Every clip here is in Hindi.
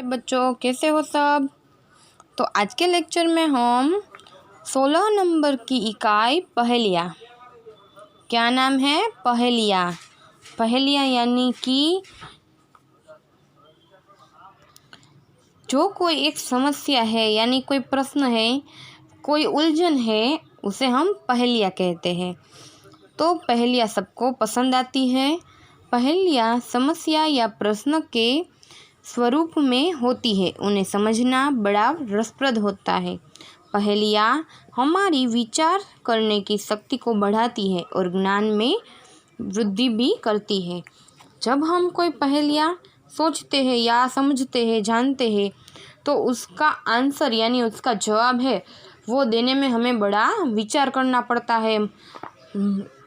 बच्चों कैसे हो सब। तो आज के लेक्चर में हम 16 नंबर की इकाई पहेलियाँ, क्या नाम है, पहेलियाँ। पहेलियाँ यानी कि जो कोई एक समस्या है यानी कोई प्रश्न है, कोई उलझन है, उसे हम पहेलियाँ कहते हैं। तो पहेलियाँ सबको पसंद आती है। पहेलियाँ समस्या या प्रश्न के स्वरूप में होती है, उन्हें समझना बड़ा रसप्रद होता है। पहेलियाँ हमारी विचार करने की शक्ति को बढ़ाती है और ज्ञान में वृद्धि भी करती है। जब हम कोई पहेलियाँ सोचते हैं या समझते हैं, जानते हैं, तो उसका आंसर यानी उसका जवाब है वो देने में हमें बड़ा विचार करना पड़ता है,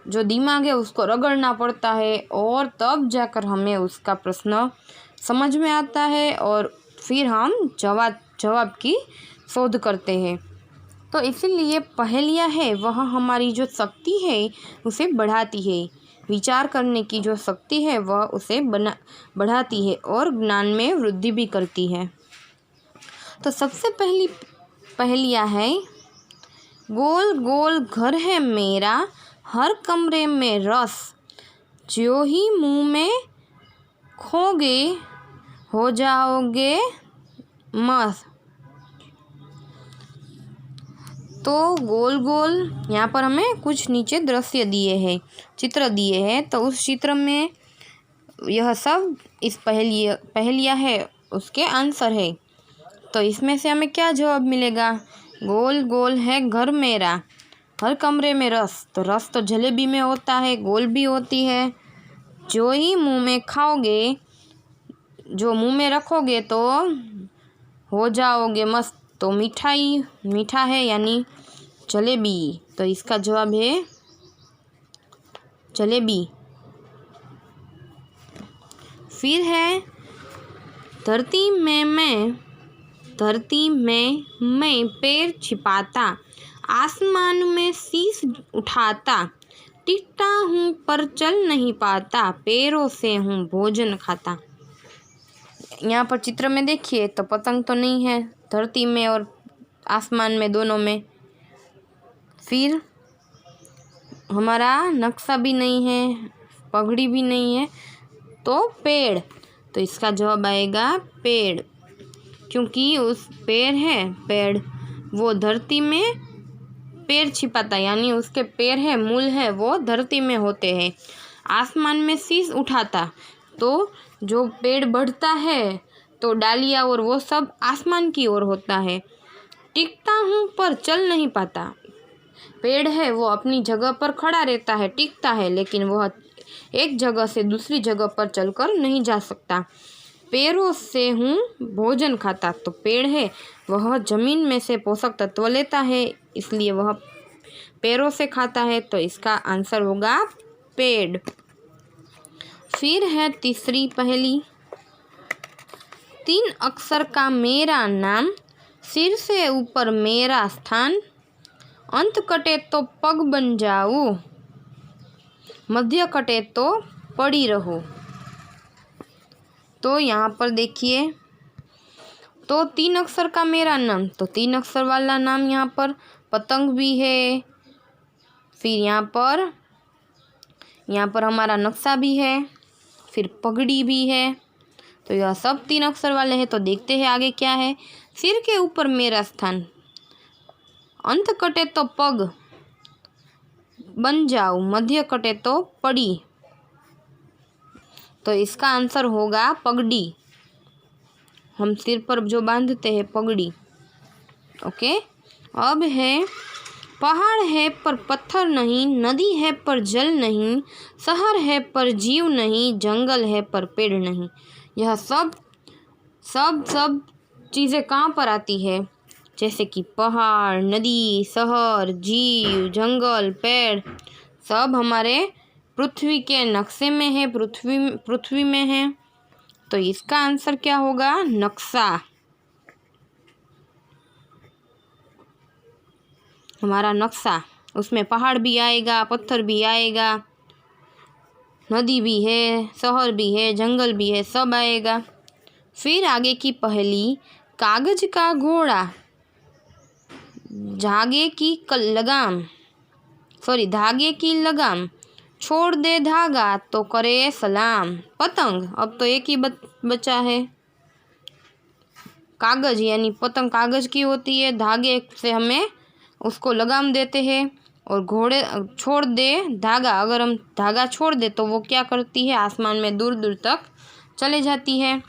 जो दिमाग है उसको रगड़ना पड़ता है और तब जाकर हमें उसका प्रश्न समझ में आता है और फिर हम जवाब की शोध करते हैं। तो इसीलिए पहेलियाँ है वह हमारी जो शक्ति है उसे बढ़ाती है, विचार करने की जो शक्ति है वह उसे बढ़ाती है और ज्ञान में वृद्धि भी करती है। तो सबसे पहली पहेलियाँ है, गोल गोल घर है मेरा, हर कमरे में रस, जो ही मुंह में खोगे हो जाओगे मस्त। तो गोल गोल, यहाँ पर हमें कुछ नीचे दृश्य दिए हैं, चित्र दिए हैं, तो उस चित्र में यह सब इस पहेलियाँ है उसके आंसर है। तो इसमें से हमें क्या जवाब मिलेगा, गोल गोल है घर मेरा, हर कमरे में रस, तो रस तो जलेबी में होता है, गोल भी होती है। जो ही मुंह में खाओगे, जो मुंह में रखोगे तो हो जाओगे मस्त, तो मिठाई, मीठा है यानी जलेबी, तो इसका जवाब है जलेबी। फिर है, धरती में मैं पैर छिपाता, आसमान में शीश उठाता, टिकता हूँ पर चल नहीं पाता, पैरों से हूँ भोजन खाता। यहाँ पर चित्र में देखिए तो पतंग तो नहीं है, धरती में और आसमान में दोनों में। फिर हमारा नक्शा भी नहीं है, पगड़ी भी नहीं है, तो पेड़, तो इसका जवाब आएगा पेड़, क्योंकि उस पेड़ वो धरती में पैर छिपाता यानी उसके पैर है, मूल है वो धरती में होते हैं। आसमान में शीश उठाता, तो जो पेड़ बढ़ता है तो डालियाँ और वो सब आसमान की ओर होता है। टिकता हूँ पर चल नहीं पाता, पेड़ है वो अपनी जगह पर खड़ा रहता है, टिकता है, लेकिन वह एक जगह से दूसरी जगह पर चलकर नहीं जा सकता। पैरों से हूँ भोजन खाता, तो पेड़ है वह जमीन में से पोषक तत्व लेता है, इसलिए वह पैरों से खाता है, तो इसका आंसर होगा पेड़। फिर है तीसरी पहेली, 3 अक्षर का मेरा नाम, सिर से ऊपर मेरा स्थान, अंत कटे तो पग बन जाऊँ, मध्य कटे तो पड़ी रहो। तो यहाँ पर देखिए, तो 3 अक्षर का मेरा नाम, तो 3 अक्षर वाला नाम यहाँ पर पतंग भी है, फिर यहाँ पर हमारा नक्शा भी है, फिर पगड़ी भी है, तो यह सब 3 अक्षर वाले हैं। तो देखते हैं आगे क्या है, सिर के ऊपर मेरा स्थान, अंत कटे तो पग बन जाओ, मध्य कटे तो पड़ी, तो इसका आंसर होगा पगड़ी, हम सिर पर जो बांधते हैं पगड़ी। ओके। अब है, पहाड़ है पर पत्थर नहीं, नदी है पर जल नहीं, शहर है पर जीव नहीं, जंगल है पर पेड़ नहीं। यह सब चीज़ें कहाँ पर आती है, जैसे कि पहाड़, नदी, शहर, जीव, जंगल, पेड़, सब हमारे पृथ्वी के नक्शे में है, पृथ्वी में है, तो इसका आंसर क्या होगा, नक्शा। हमारा नक्शा, उसमें पहाड़ भी आएगा, पत्थर भी आएगा, नदी भी है, शहर भी है, जंगल भी है, सब आएगा। फिर आगे की पहेली, कागज का घोड़ा धागे की लगाम, छोड़ दे धागा तो करे सलाम। पतंग, अब तो एक ही बचा है। कागज यानी पतंग कागज की होती है, धागे से हमें उसको लगाम देते हैं, और घोड़े छोड़ दे धागा, अगर हम धागा छोड़ दे तो वो क्या करती है, आसमान में दूर दूर तक चले जाती है।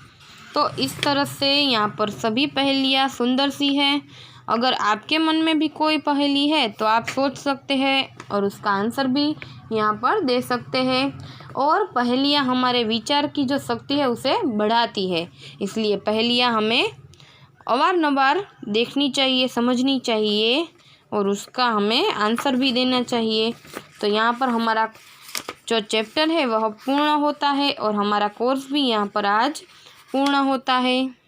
तो इस तरह से यहाँ पर सभी पहेलियाँ सुंदर सी हैं। अगर आपके मन में भी कोई पहेली है तो आप सोच सकते हैं और उसका आंसर भी यहाँ पर दे सकते हैं। और पहेलियाँ हमारे विचार की जो शक्ति है उसे बढ़ाती है, इसलिए पहेलियाँ हमें अवारनवार देखनी चाहिए, समझनी चाहिए और उसका हमें आंसर भी देना चाहिए। तो यहाँ पर हमारा जो चैप्टर है वह पूर्ण होता है और हमारा कोर्स भी यहाँ पर आज पूर्ण होता है।